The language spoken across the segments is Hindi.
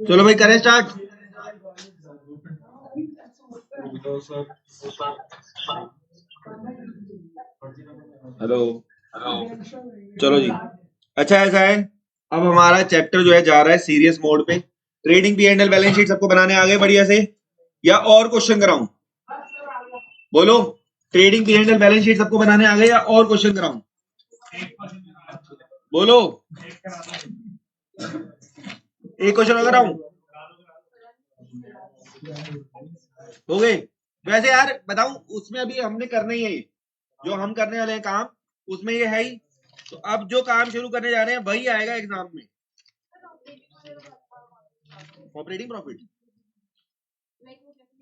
चलो भाई करें स्टार्ट। हेलो, चलो जी। अच्छा ऐसा है, अब हमारा चैप्टर जो है जा रहा है सीरियस मोड पे। Trading P and L balance sheet सबको बनाने आ गए बढ़िया से, या और क्वेश्चन कराऊं? बोलो, trading P and L balance sheet सबको बनाने आ गए या और क्वेश्चन कराऊं? बोलो, एक क्वेश्चन और कराऊं? हो गए? वैसे यार बताऊं, उसमें अभी हमने करना ही है ये, जो हम करने वाले हैं काम, उसमें ये है ही। तो अब जो काम शुरू करने जा रहे हैं वही आएगा एग्जाम में। ऑपरेटिंग प्रॉफिट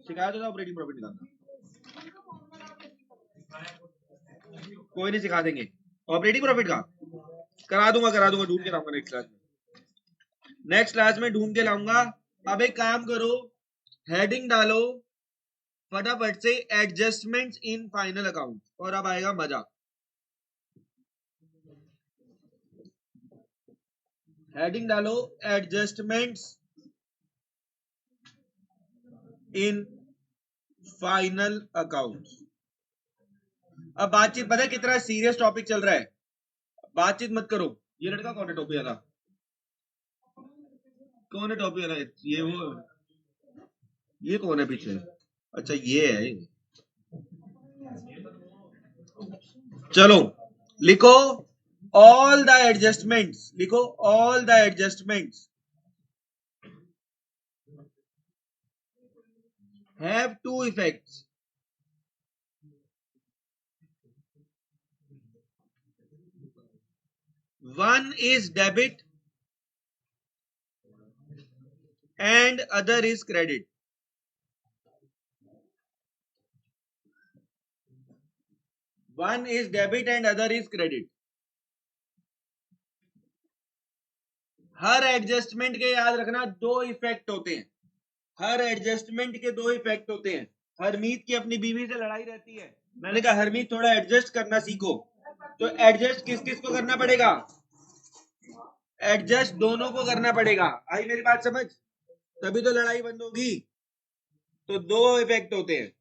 सिखाया तो था, ऑपरेटिंग प्रॉफिट निकालना कोई नहीं सिखा देंगे। ऑपरेटिंग प्रॉफिट का करा दूंगा, ढूंढ के लाऊंगा नेक्स्ट क्लास में ढूंढ के लाऊंगा। अब एक काम करो, हेडिंग डालो फटाफट से, एडजस्टमेंट्स इन फाइनल अकाउंट, और अब आएगा मजा। हेडिंग डालो एडजस्टमेंट्स इन फाइनल अकाउंट। अब बातचीत, पता है कितना सीरियस टॉपिक चल रहा है, बातचीत मत करो। ये लड़का कौन है टोपी वाला? कौन है टोपी वाला? ये वो, ये कौन है पीछे? अच्छा ये है। चलो लिखो, ऑल द एडजस्टमेंट्स, लिखो all the adjustments have two effects. One is debit and other is credit. One is debit and other is credit. Her adjustment के याद रखना दो इफेक्ट होते हैं, हर एडजस्टमेंट के दो इफेक्ट होते हैं। हरमीत की अपनी बीवी से लड़ाई रहती है, मैंने कहा हरमीत थोड़ा एडजस्ट करना सीखो। तो एडजस्ट किस किस को करना पड़ेगा? एडजस्ट दोनों को करना पड़ेगा। आई मेरी बात समझ? तभी तो लड़ाई बंद होगी। तो दो इफेक्ट होते हैं,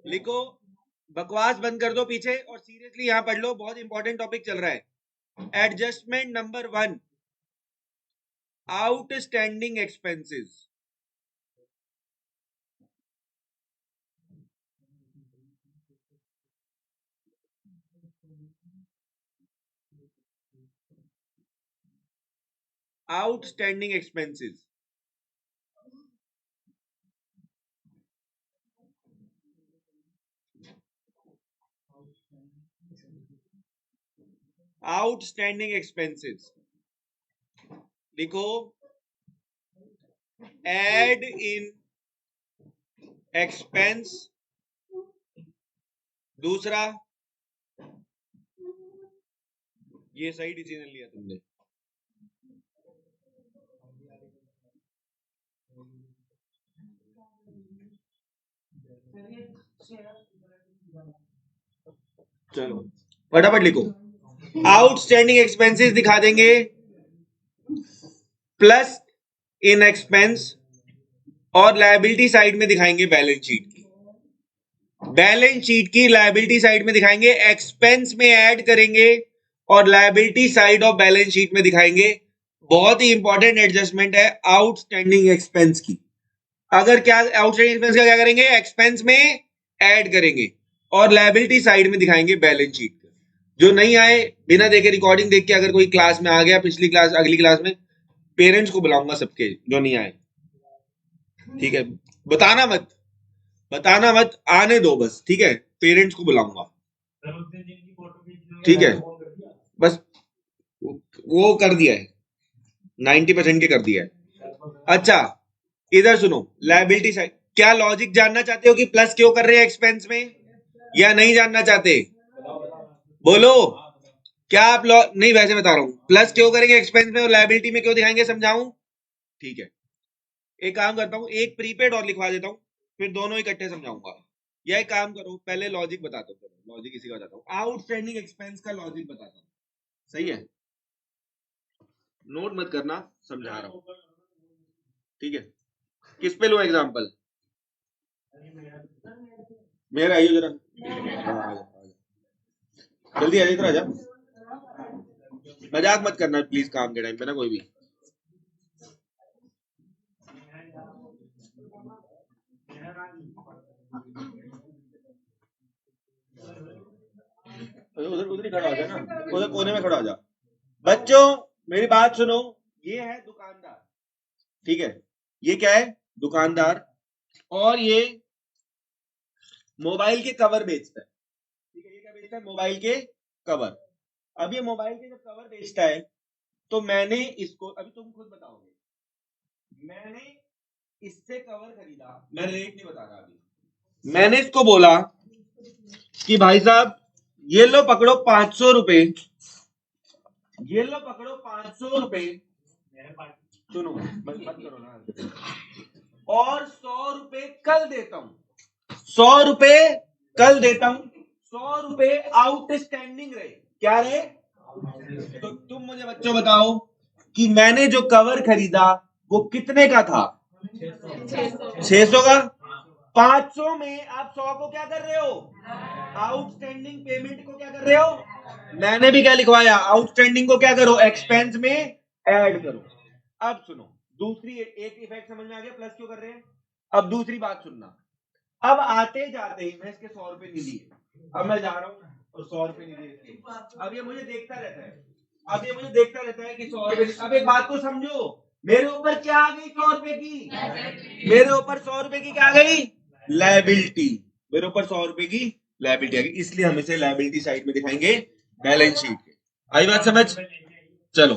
लिखो। बकवास बंद कर दो पीछे और सीरियसली यहां पढ़ लो, बहुत इंपॉर्टेंट टॉपिक चल रहा है। Adjustment number 1, outstanding expenses. Outstanding expenses, outstanding expenses लिखो। एड इन एक्सपेंस, दूसरा, ये सही डिसीजन लिया तुमने। चलो फटाफट लिखो, आउटस्टैंडिंग एक्सपेंसेस दिखा देंगे प्लस इन एक्सपेंस, और लायबिलिटी साइड में दिखाएंगे बैलेंस शीट की। बैलेंस शीट की लायबिलिटी साइड में दिखाएंगे, एक्सपेंस में ऐड करेंगे और liability side of balance sheet में दिखाएंगे। बहुत ही इंपॉर्टेंट एडजस्टमेंट है आउटस्टैंडिंग एक्सपेंस की। अगर क्या आउटस्टैंडिंग एक्सपेंस का क्या करेंगे? एक्सपेंस में ऐड करेंगे और लायबिलिटी साइड में दिखाएंगे बैलेंस शीट। जो नहीं आए, बिना देखे रिकॉर्डिंग देख के अगर कोई क्लास में आ गया, पिछली क्लास अगली क्लास में पेरेंट्स को बुलाऊंगा सबके जो नहीं आए, ठीक है? बताना मत, बताना मत, आने दो बस, ठीक है? पेरेंट्स को बुलाऊंगा, ठीक है? बस वो कर दिया है, 90% के कर दिया है। अच्छा इधर सुनो, लायबिलिटी साइड, क्या लॉजिक जानना चाहते हो कि प्लस क्यों कर रहे हैं एक्सपेंस में, या नहीं जानना चाहते? बोलो, क्या आप नहीं, वैसे बता रहा हूं, प्लस क्यों करेंगे एक्सपेंस में और लायबिलिटी में क्यों दिखाएंगे, समझाऊं? ठीक है, एक काम करता हूं, एक प्रीपेड और लिखवा देता हूं, फिर दोनों इकट्ठे समझाऊंगा। या एक काम करो, पहले लॉजिक बताता हूं, लॉजिक इसी का बताता हूं, आउटस्टैंडिंग एक्सपेंस का लॉजिक बताता हूं, सही है? नोट मत करना, समझा रहा हूं, ठीक है, किस पे लो एग्जाम्पल? मेरा आइए जरा, जल्दी आ इधर आ जा। मजाक मत करना प्लीज काम के टाइम पे ना कोई भी। उधर उधर ही खड़ा हो जा ना, उधर कोने में खड़ा हो जा। बच्चों मेरी बात सुनो, ये है दुकानदार, ठीक है, ये क्या है? दुकानदार। और ये मोबाइल के कवर बेचता है, ठीक है, ये क्या बेचता है? मोबाइल के कवर। अब ये मोबाइल के जब कवर बेचता है तो मैंने इसको, अभी तुम खुद बताओगे, मैंने इससे कवर खरीदा, मैं रेट नहीं बता रहा अभी, मैंने इसको बोला कि भाई साहब ये लो पकड़ो 500 रुपए, ये लो पकड़ो 500 रुपए, सुनो मत करो ना, और 100 रुपए कल देता हूं, 100 रुपए कल देता हूं, 100 रुपए आउटस्टैंडिंग रहे, क्या रहे? तो तुम मुझे बच्चों बताओ कि मैंने जो कवर खरीदा वो कितने का था? 600 का। 500 में आप 100 को क्या कर रहे हो? आउटस्टैंडिंग पेमेंट को क्या कर रहे हो? मैंने भी क्या लिखवाया? आउटस्टैंडिंग को क्या करो? एक्सपेंस में ऐड करो। अब सुनो, दूसरी एक इफेक्ट समझ में आ गया, प्लस क्यों कर रहे हैं? अब दूसरी बात सुनना, अब आते जाते ही मैं इसके 100 रुपए नहीं दिए, अब मैं जा रहा हूँ और 100 रुपए नहीं दिए, अब ये मुझे देखता रहता है, अब ये मुझे देखता रहता है कि 100 रुपए। अब एक बात को समझो, मेरे ऊपर क्या आ गई? 100 रुपए की, मेरे ऊपर 100 रुपए की क्या आ गई? लायबिलिटी, मेरे ऊपर 100 रुपए की लायबिलिटी आ गई, इसलिए हम इसे लायबिलिटी साइड में दिखाएंगे बैलेंस शीट के। आई बात समझ? चलो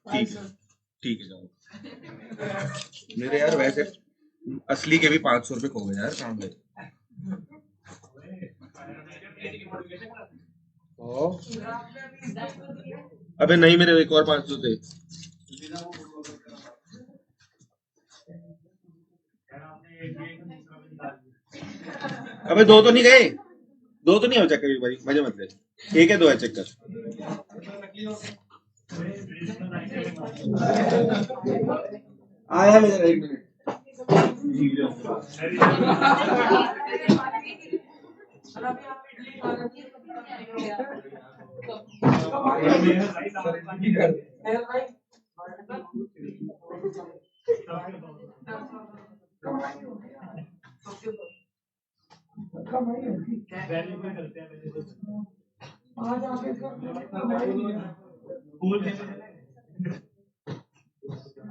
ठीक है, ठीक है, जाओ। मेरे यार वैसे असली के भी 500 रुपए खो गए यार काम में। अबे नहीं, मेरे एक और 500 थे। अबे दो तो नहीं गए, दो तो नहीं हो, चेक कर भाई, मजे मत ले, एक है दो है, चेक कर। आया मेरा, एक मिनट।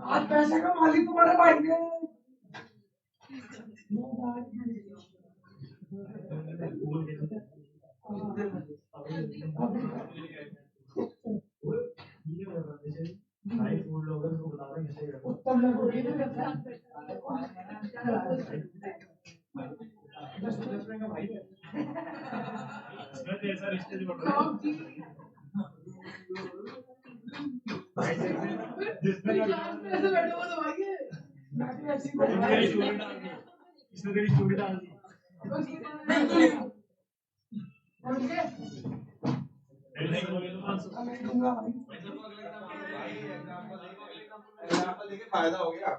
आज पैसे का मालिक तुम्हारे भाई ने। फायदा हो गया।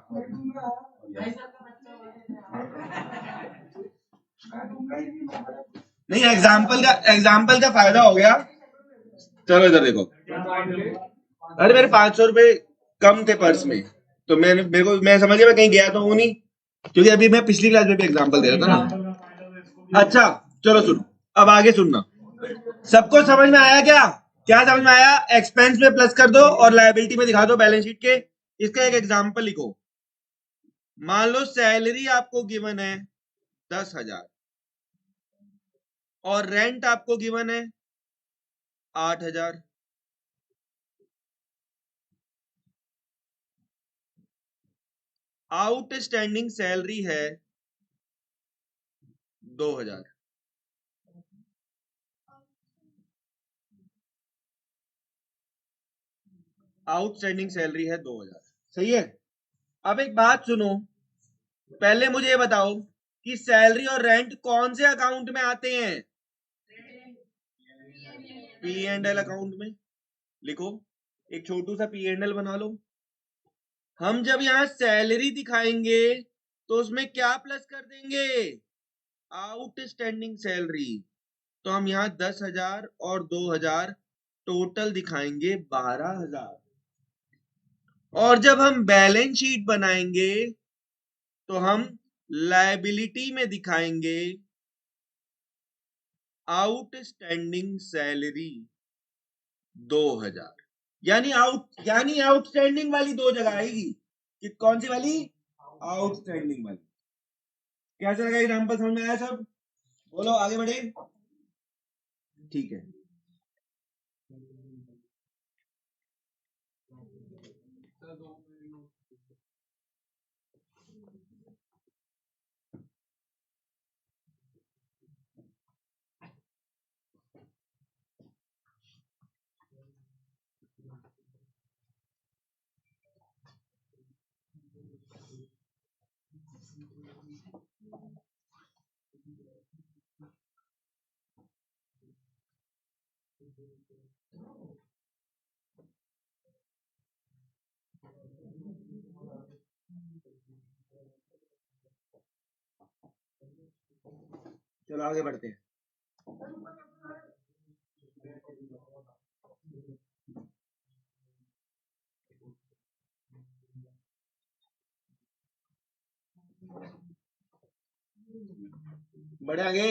नहीं, एग्जाम्पल का फायदा हो गया। चलो इधर देखो, अरे मेरे 500 रुपए कम थे पर्स में, तो मैं समझ गया मैं कहीं गया तो हूं नहीं, क्योंकि अभी मैं पिछली क्लास में भी एग्जाम्पल दे रहा था ना। अच्छा चलो सुनो, अब आगे सुनना, सबको समझ में आया क्या? क्या समझ में आया? एक्सपेंस में प्लस कर दो और लायबिलिटी में दिखा दो बैलेंस शीट के। इसका एक एग्जाम्पल लिखो, मान लो सैलरी आपको गिवन है 10,000 और रेंट आपको गिवन है 8,000। आउटस्टैंडिंग सैलरी है 2,000। आउटस्टैंडिंग सैलरी है 2,000, सही है। अब एक बात सुनो, पहले मुझे ये बताओ कि सैलरी और रेंट कौन से अकाउंट में आते हैं? P&L अकाउंट में। लिखो, एक छोटू सा P&L बना लो, हम जब यहां सैलरी दिखाएंगे तो उसमें क्या प्लस कर देंगे, आउटस्टैंडिंग सैलरी। तो हम यहाँ 10,000 और 2,000 टोटल दिखाएंगे 12,000। और जब हम बैलेंस शीट बनाएंगे तो हम लायबिलिटी में दिखाएंगे आउटस्टैंडिंग सैलरी 2,000। यानी आउटस्टैंडिंग वाली दो जगह आएगी कि कौन सी वाली, आउटस्टैंडिंग वाली। कैसे लगा एग्जांपल, समझ में आया सब? बोलो आगे बढ़े। ठीक है, चलो आगे बढ़ते हैं। बढ़े आगे।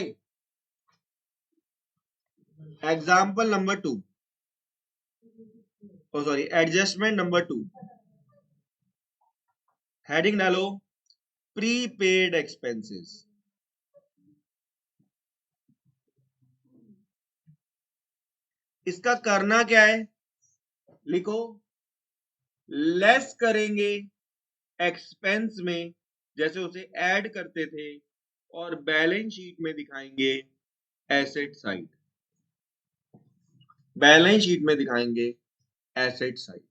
एग्जाम्पल नंबर 2, ओ सॉरी, एडजस्टमेंट नंबर 2। हेडिंग डालो प्रीपेड एक्सपेंसेस। इसका करना क्या है, लिखो लेस करेंगे एक्सपेंस में जैसे उसे ऐड करते थे, और बैलेंस शीट में दिखाएंगे एसेट साइड। बैलेंस शीट में दिखाएंगे एसेट साइड।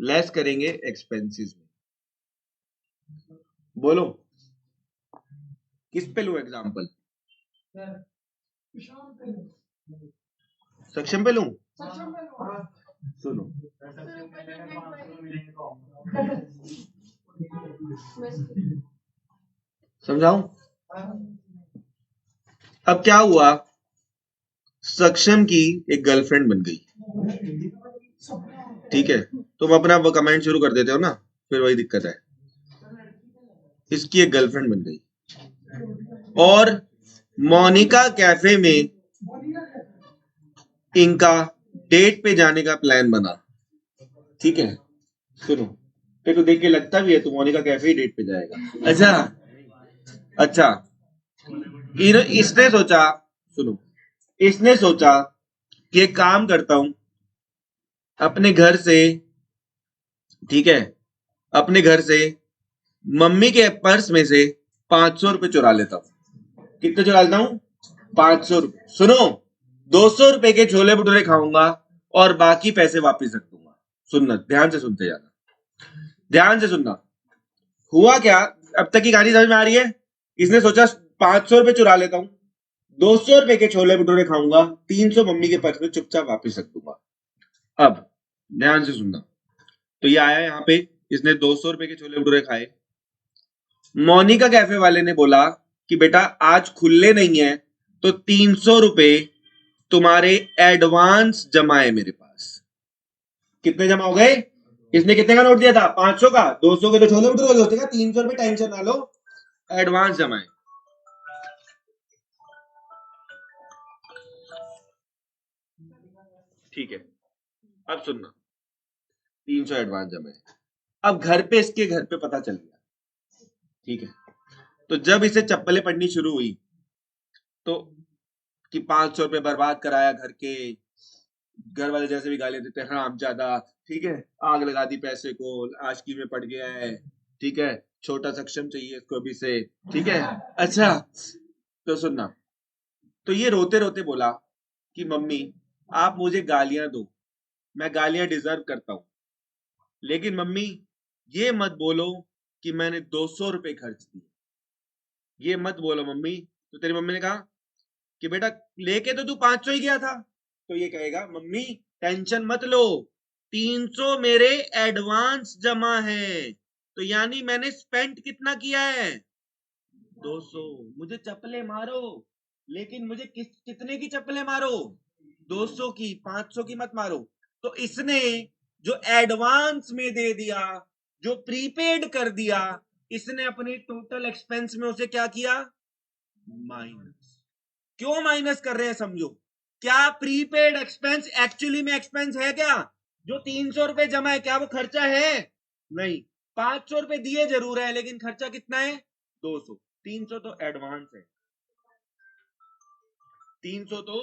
लेस करेंगे एक्सपेंसेस में। बोलो किस पे लूं एग्जांपल, सक्षम पे लूं? सुनो, समझाऊं? अब क्या हुआ, सक्षम की एक गर्लफ्रेंड बन गई, ठीक है? तुम अपना कमेंट शुरू कर देते हो ना, फिर वही दिक्कत है। इसकी एक गर्लफ्रेंड बन गई और मोनिका कैफे में इनका डेट पे जाने का प्लान बना, ठीक है? सुनो, तेरे को देख के लगता भी है तू मोनिका कैफे ही डेट पे जाएगा। अच्छा, इसने सोचा, सुनो, इसने सोचा कि एक काम करता हूं, अपने घर से, ठीक है, अपने घर से मम्मी के पर्स में से 500 रुपए चुरा लेता हूं। कितने चुरा लेता हूं? 500 रुपए। सुनो, 200 रुपए के छोले भटूरे खाऊंगा और बाकी पैसे वापिस रख दूंगा। सुनना, ध्यान से सुनते जाना, ध्यान से सुनना। हुआ क्या, अब तक की कहानी समझ में आ रही है? इसने सोचा 500 रुपए चुरा लेता हूं, 200 रुपए के छोले भटूरे खाऊंगा, 300 मम्मी के पर्स में चुपचाप वापिस रख दूंगा। अब ध्यान से सुनना, तो ये आया यहाँ पे, इसने 200 रुपए के छोले भटूरे खाए। मोनिका कैफे वाले ने बोला कि बेटा आज खुले नहीं है, तो 300 रुपए तुम्हारे एडवांस जमा है मेरे पास। कितने जमा हो गए? इसने कितने का नोट दिया था? 500 का। 200 के तो छोले भटूरे होते हैं, 300 रुपए टेंशन ना लो, एडवांस जमा है। ठीक है, अब सुनना, 300 एडवांस जमा है। अब घर पे, इसके घर पे पता चल गया, ठीक है? तो जब इसे चप्पलें पड़नी शुरू हुई तो कि 500 रुपए बर्बाद कराया घर के, घर वाले जैसे भी गाली देते हैं, हाँ ज्यादा, ठीक है, आग लगा दी पैसे को, आशिकी में पड़ गया है, ठीक है, छोटा सक्षम चाहिए इसको भी से, ठीक है? अच्छा, तो सुनना, तो ये रोते रोते बोला कि मम्मी आप मुझे गालियां दो, मैं गालियां डिजर्व करता हूं, लेकिन मम्मी ये मत बोलो कि मैंने 200 रुपए खर्च दिए, ये मत बोलो मम्मी। तो तेरी मम्मी ने कहा कि बेटा लेके तो तू 500 ही गया था। तो ये कहेगा मम्मी टेंशन मत लो, 300 मेरे एडवांस जमा है, तो यानी मैंने स्पेंड कितना किया है 200। मुझे चप्पलें मारो, लेकिन मुझे कितने की चप्पलें मारो 200 की, 500 की मत मारो। तो इसने जो एडवांस में दे दिया, जो प्रीपेड कर दिया, इसने अपने टोटल एक्सपेंस में उसे क्या किया माइनस। क्यों माइनस कर रहे हैं समझो। क्या प्रीपेड एक्सपेंस एक्चुअली में एक्सपेंस है क्या? जो 300 रुपए जमा है क्या वो खर्चा है? नहीं। 500 रुपए दिए जरूर है, लेकिन खर्चा कितना है 200। 300 तो एडवांस है, 300 तो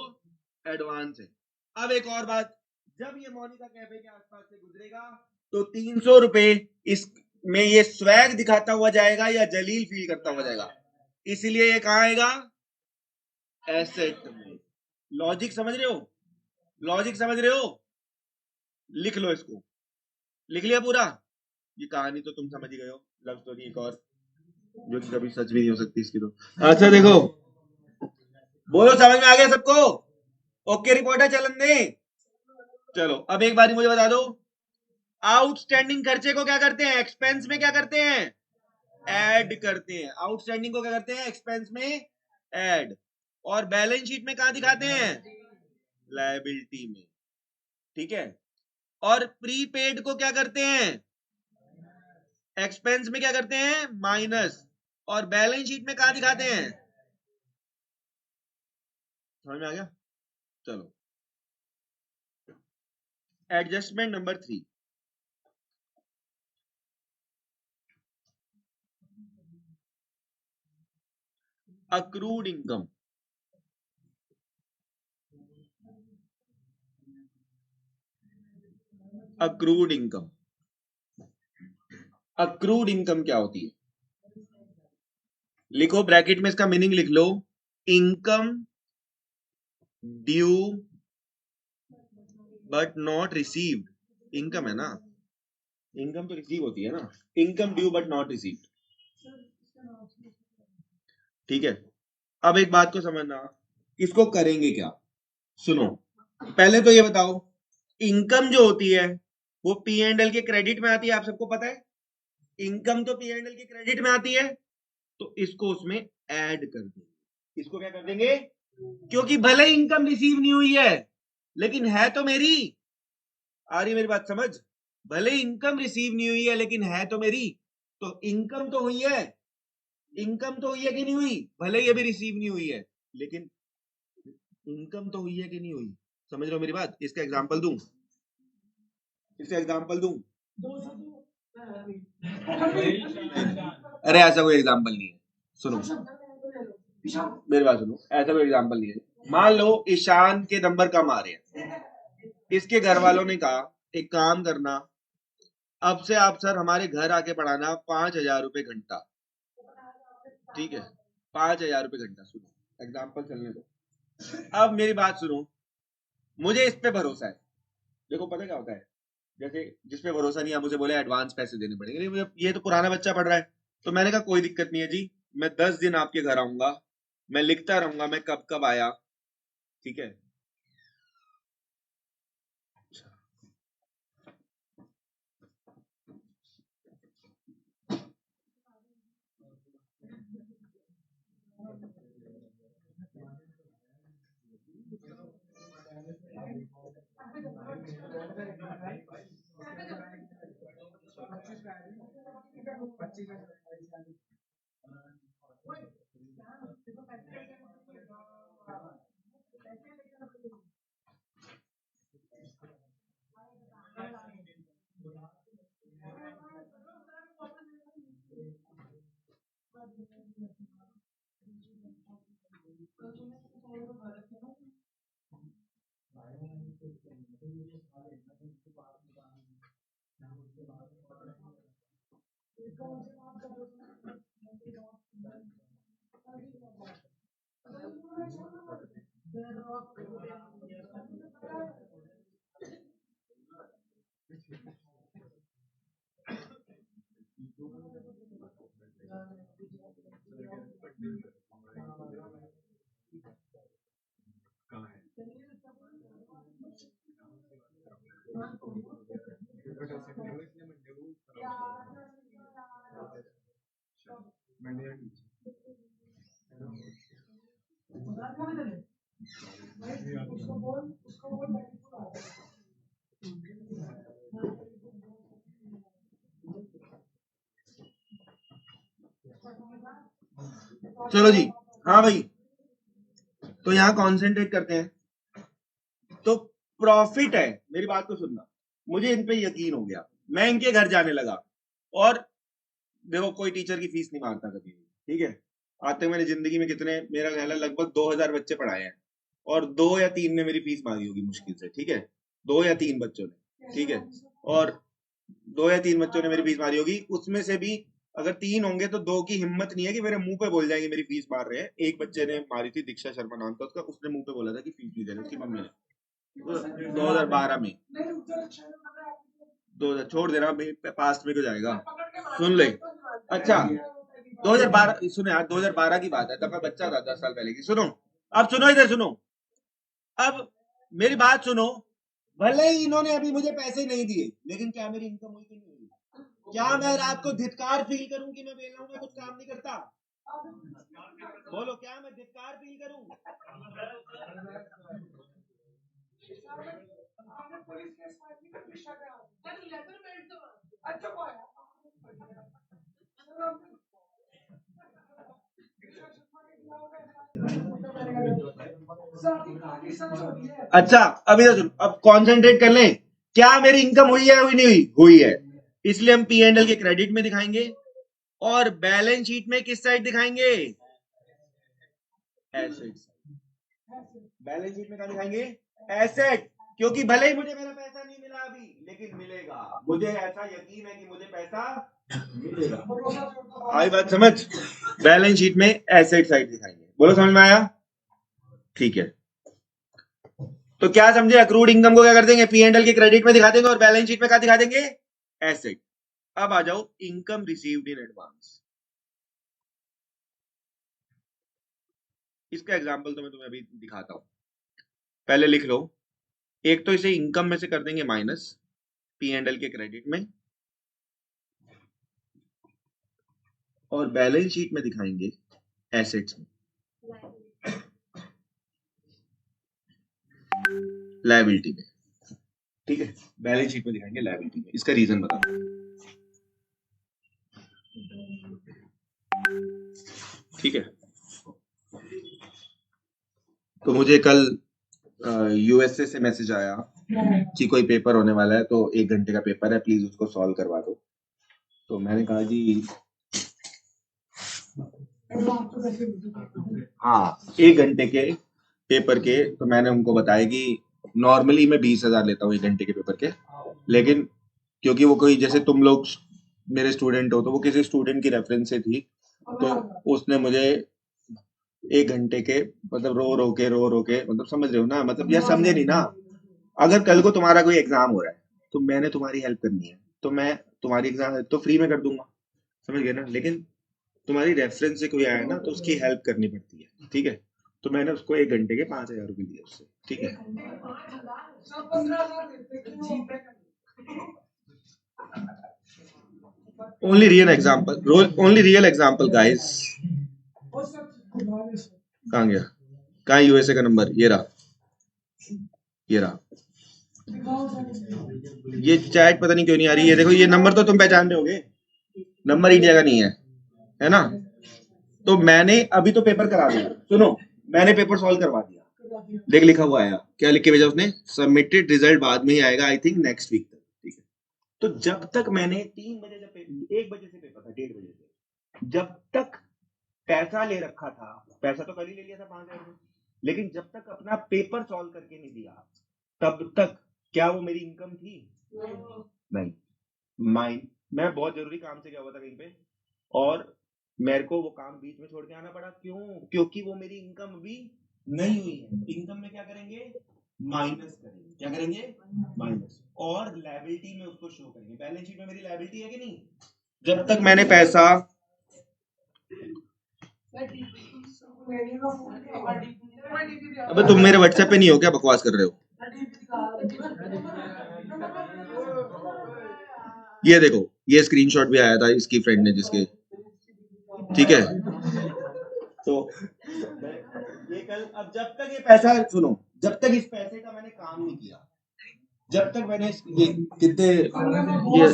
एडवांस है। अब एक और बात, जब ये मोनिका कैफे के आसपास से गुजरेगा तो 300 रुपए इसमें ये स्वैग दिखाता हुआ जाएगा या जलील फील करता हुआ जाएगा, इसलिए ये कहां आएगा एसेट में। लॉजिक समझ रहे हो? लॉजिक समझ रहे हो? लिख लो इसको, लिख लिया पूरा? ये कहानी तो तुम समझ ही गए हो, लव स्टोरी एक और जो कि कभी सच भी नहीं हो सकती इसकी। तो अच्छा देखो, बोलो समझ में आ गया सबको? ओके रिपोर्टर चलन दे। चलो अब एक बारी मुझे बता दो, आउटस्टैंडिंग खर्चे को क्या करते हैं एक्सपेंस में क्या करते हैं ऐड करते हैं। आउटस्टैंडिंग को क्या करते हैं एक्सपेंस में ऐड, और बैलेंस शीट में कहां दिखाते हैं लायबिलिटी में। ठीक है, और प्रीपेड को क्या करते हैं एक्सपेंस में क्या करते हैं माइनस, और बैलेंस शीट में कहां दिखाते हैं। समझ में आ गया? चलो adjustment number 3, accrued income. Accrued income, accrued income क्या होती है? लिखो ब्रैकेट में इसका मीनिंग लिख लो, income due but not received. Income है ना, इनकम तो रिसीव होती है ना, income due but not received. ठीक है, अब एक बात को समझना, इसको करेंगे क्या? सुनो, पहले तो ये बताओ, इनकम जो होती है वो पी एंड एल के क्रेडिट में आती है, आप सबको पता है। इनकम तो पी एंड एल के क्रेडिट में आती है, तो इसको उसमें ऐड कर देंगे। इसको क्या कर देंगे? क्योंकि भले इनकम रिसीव नहीं हुई है, लेकिन है तो मेरी। आ रही मेरी बात समझ? भले इनकम रिसीव नहीं हुई है, लेकिन है तो मेरी। तो इनकम तो हुई है, इनकम तो हुई है कि नहीं हुई? भले ये भी रिसीव नहीं हुई है, लेकिन इनकम तो हुई है कि नहीं हुई? समझ रहे हो मेरी बात? इसका एग्जांपल दूं, इसका एग्जांपल दूं? अरे ऐसा कोई एग्जांपल नहीं है, सुनो मेरी बात सुनो, ऐसा कोई एग्जांपल नहीं है। मान लो ईशान के नंबर कम आ रहे हैं, इसके घर वालों ने कहा एक काम करना, अब से आप सर हमारे घर आके पढ़ाना 5,000 रुपए घंटा। ठीक है, 5,000 रुपए घंटा। सुनो एग्जाम्पल चलने दो, अब मेरी बात सुनो, मुझे इस पे भरोसा है। देखो पता क्या होता है, जैसे जिस पे भरोसा नहीं है मुझे बोले एडवांस पैसे देने पड़ेंगे, नहीं मुझे, ये तो पुराना बच्चा पढ़ रहा है। तो मैंने कहा कोई दिक्कत नहीं है जी, मैं 10 दिन आपके घर आऊंगा, मैं लिखता रहूंगा मैं कब कब आया। ठीक है, चलो जी, हाँ भाई, तो यहाँ कॉन्सेंट्रेट करते हैं। तो प्रॉफिट है, मेरी बात को सुनना, मुझे इन पे यकीन हो गया, मैं इनके घर जाने लगा और देखो कोई टीचर की फीस नहीं मारता कभी, ठीक है। आज तक मैंने जिंदगी में कितने, मेरा ख्याल है लगभग 2000 बच्चे पढ़ाए हैं और 2 या 3 ने मेरी फीस मांगी होगी मुश्किल से, ठीक है। 2 या 3 बच्चों ने, ठीक है, और 2 या 3 बच्चों ने मेरी फीस मारी होगी। उसमें से भी अगर 3 होंगे तो 2 की हिम्मत नहीं है कि मेरे मुंह पे बोल जाएंगे मेरी फीस मार रहे हैं। एक बच्चे ने मारी थी, दीक्षा शर्मा नाम था उसका, उसने मुंह पे बोला था कि फीस नहीं देना, उसकी मम्मी ने 2012 में। 2000 छोड़ देना, पास्ट में क्यों जाएगा, सुन ले। अच्छा 2012 सुनो यार, 2012 की बात है, तब मैं बच्चा था, 10 साल पहले की। सुनो, अब सुनो, इधर सुनो, अब मेरी बात सुनो। भले ही इन्होंने अभी मुझे पैसे नहीं दिए, लेकिन क्या मेरी इनकम हुई कि नहीं हुई? क्या मैं रात को धिक्कार फील करूं कि मैं बेला हूं, मैं कुछ काम नहीं करता? बोलो, क्या मैं धिक्कार फील करूं? अच्छा अब इधर सुनो, अब कॉन्सेंट्रेट कर लें। क्या मेरी इनकम हुई है, हुई नहीं हुई? हुई है। इसलिए हम पी एंड एल के क्रेडिट में दिखाएंगे और बैलेंस शीट में किस साइड दिखाएंगे? एसेट। बैलेंस शीट में क्या दिखाएंगे? एसेट। क्योंकि भले ही मुझे मेरा पैसा नहीं मिला अभी, लेकिन मिलेगा। मुझे ऐसा यकीन है कि मुझे पैसा मिलेगा। आई बात समझ? बैलेंस शीट में एसेट साइड दिखाएंगे। बोलो समझ में आया? ठीक है, तो क्या समझे? अक्रूड इनकम को क्या कर देंगे? पी एंड एल के क्रेडिट में दिखा देंगे और बैलेंस शीट में क्या दिखा देंगे? एसेट। अब आ जाओ इनकम रिसीव्ड इन एडवांस। इसका एग्जांपल तो मैं तुम्हें अभी दिखाता हूं, पहले लिख लो। एक तो इसे इनकम में से कर देंगे माइनस पी एंड एल के क्रेडिट में, और बैलेंस शीट में दिखाएंगे एसेट्स में, लायबिलिटी में, ठीक है। बैलेंस शीट में दिखाएंगे लायबिलिटी में। इसका रीजन बता दो, ठीक है। तो मुझे कल यूएसए से मैसेज आया कि कोई पेपर होने वाला है, तो 1 घंटे का पेपर है, प्लीज उसको सॉल्व करवा दो। तो मैंने कहा जी हाँ, 1 घंटे के पेपर के, तो मैंने उनको बताया कि नॉर्मली मैं 20,000 लेता हूँ 1 घंटे के पेपर के, लेकिन क्योंकि वो कोई, जैसे तुम लोग मेरे स्टूडेंट हो, तो वो किसी स्टूडेंट की रेफरेंस से थी, तो उसने मुझे 1 घंटे के मतलब रो के, मतलब समझ रहे हो ना, मतलब यार समझे नहीं ना। अगर कल को तुम्हारा कोई एग्जाम हो रहा है तो मैंने तुम्हारी हेल्प करनी है, तो मैं तुम्हारी एग्जाम तो फ्री में कर दूंगा, समझ गए ना। लेकिन तुम्हारी रेफरेंस से कोई आया ना, तो उसकी हेल्प करनी पड़ती है, ठीक है। तो मैंने उसको 1 घंटे के 5,000 रुपए दिए उससे, ठीक है। Only real example guys. कहाँ गया? कहाँ यूएसए का नंबर? ये रहा, ये रहा। ये चैट पता नहीं क्यों नहीं आ रही है। देखो ये नंबर तो तुम पहचान रहे होगे, नंबर इंडिया का नहीं है ना। तो मैंने अभी तो पेपर करा दिया, सुनो, मैंने पेपर सॉल्व करवा दिया। देख लिखा हुआ आया, क्या लिख के भेजा उसने? सबमिटेड, रिजल्ट बाद में ही आएगा, आई थिंक नेक्स्ट वीक तक, ठीक है। तो जब तक मैंने 3 बजे, जब 1 बजे से पेपर था, 1:30 बजे से, जब तक पैसा ले रखा था, पैसा तो कल ही ले लिया था 5,000, लेकिन जब तक अपना पेपर सॉल्व करके नहीं दिया, तब तक क्या वो मेरी इनकम थी? नहीं। माइंड, मैं बहुत जरूरी काम से गया हुआ था कहीं पे, और मेरे को वो काम बीच में छोड़ के आना पड़ा। क्यों? क्योंकि वो मेरी इनकम अभी नहीं हुई है। इनकम में क्या करेंगे? माइनस करेंगे। क्या करेंगे? माइनस। और लायबिलिटी में उसको शो करेंगे। बैलेंस शीट में मेरी लायबिलिटी है कि नहीं? जब तक मैंने पैसा, अबे तुम मेरे व्हाट्सएप पे नहीं हो क्या? बकवास कर रहे हो? ये देखो, ये स्क्रीनशॉट भी आया था इसकी फ्रेंड ने, जिसके ठीक है, तो ये कल, अब जब तक ये पैसा, सुनो, जब तक इस पैसे का मैंने काम नहीं किया, जब तक मैंने ये कितने, ये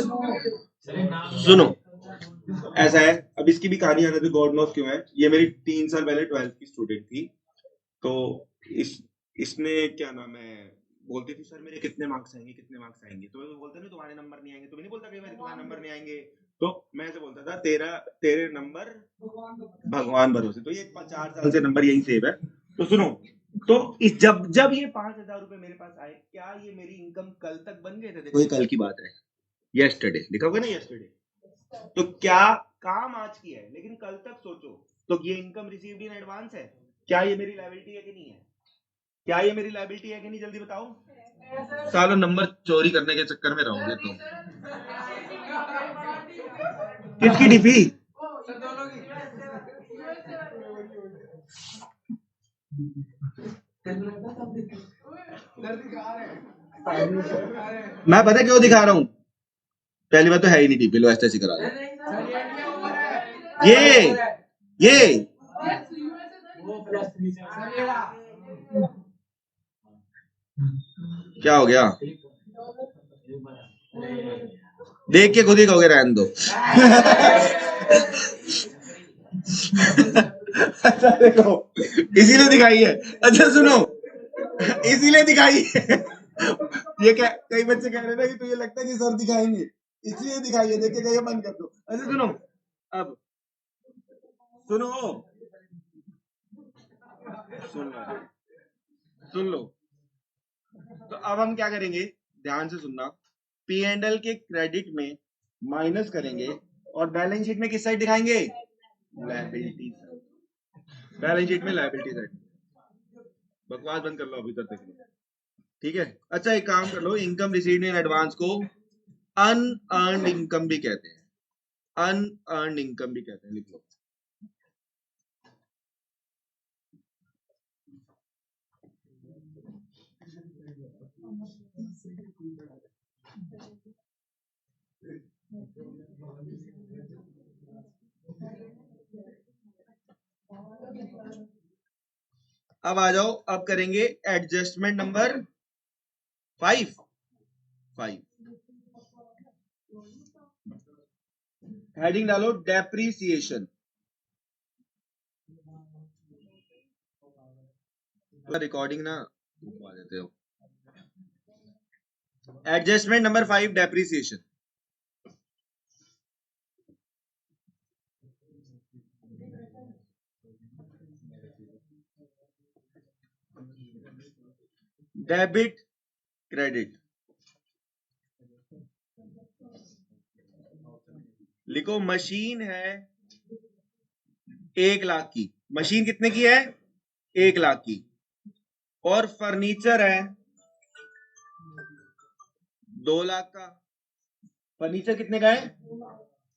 सुनो, ऐसा है, अब इसकी भी कहानी आने दो, गॉड नोस क्यों है। ये मेरी 3 साल पहले 12th की स्टूडेंट थी, तो इसने क्या नाम है, बोलती थी सर मेरे कितने मार्क्स आएंगे, कितने मार्क्स आएंगे, तो मैं बोलता नहीं तुम्हारे नंबर नहीं आएंगे, तो मैं नहीं बोलता कई बार तुम्हारे नंबर नहीं आएंगे, तो मैं ऐसे बोलता था तेरे नंबर भगवान भरोसे। तो ये 4 साल से नंबर यही सेव है। तो सुनो, तो इस जब जब ये 5,000 रुपए मेरे पास आए, क्या ये मेरी इनकम कल तक बन गए थे? देखो ये कल की बात है, यस्टरडे लिखा होगा ना, यस्टरडे। तो क्या काम आज किया है, लेकिन कल तक सोचो, तो ये इनकम रिसीव्ड इन एडवांस है, क्या ये मेरी लायबिलिटी है कि नहीं है? क्या ये मेरी लायबिलिटी है कि नहीं, जल्दी बताओ। सालों नंबर चोरी करने के चक्कर में रहोगे तुम। किसकी डीपी? मैं पता क्यों दिखा रहा हूं? पहली बात तो है ही नहीं डीपी, लो ऐसे करा दो। ये क्या हो गया? देख के खुद ही कहोगे रहने दो। अच्छा देखो, इसीलिए दिखाई है। अच्छा सुनो, इसीलिए दिखाई है। ये क्या, कई बच्चे कह रहे हैं ना कि तुझे लगता है कि सर दिखाएंगे, इसलिए दिखाई है, देख के कहिए बंद कर दो। अच्छा सुनो, अब सुनो, सुन लो, तो अब हम क्या करेंगे, ध्यान से सुनना। पी एंड एल के क्रेडिट में माइनस करेंगे और बैलेंस शीट में किस साइड दिखाएंगे? Liability side. बैलेंस शीट में लायबिलिटी साइड। बकवास बंद कर लो अभी तक, ठीक है। अच्छा एक काम कर लो, इनकम रिसीव्ड इन एडवांस को अनअर्न्ड इनकम भी कहते हैं, अनअर्न्ड इनकम भी कहते हैं, लिख लो। अब आ जाओ, अब करेंगे एडजस्टमेंट नंबर 5। हेडिंग डालो डेप्रीसिएशन। रिकॉर्डिंग ना रुकवा देते हो। Adjustment number 5 depreciation. Debit credit लिखो। मशीन है 1 लाख की, मशीन कितने की है? 1 लाख की, और फर्नीचर है 2 लाख का। फर्नीचर कितने का है?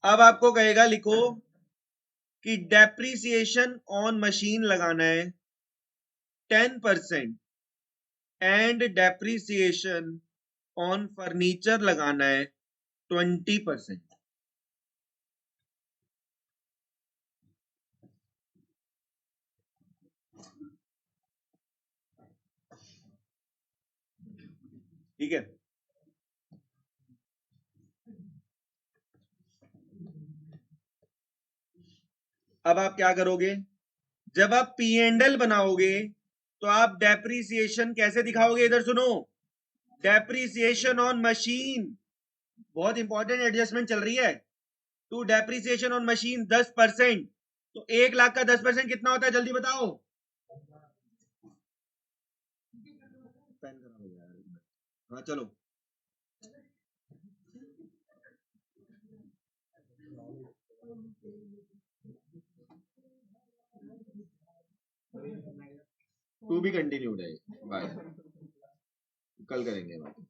अब आपको कहेगा लिखो कि डेप्रीसिएशन ऑन मशीन लगाना है 10% एंड डेप्रीसिएशन ऑन फर्नीचर लगाना है 20%। ठीक है, अब आप क्या करोगे, जब आप पी एंड एल बनाओगे तो आप डेप्रीसिएशन कैसे दिखाओगे? इधर सुनो, डेप्रीसिएशन ऑन मशीन, बहुत इंपॉर्टेंट एडजस्टमेंट चल रही है। टू डेप्रीसिएशन ऑन मशीन 10%, तो 1 लाख का 10% कितना होता है, जल्दी बताओ। हाँ चलो, तू भी कंटिन्यू रहे, बाय, कल करेंगे बात।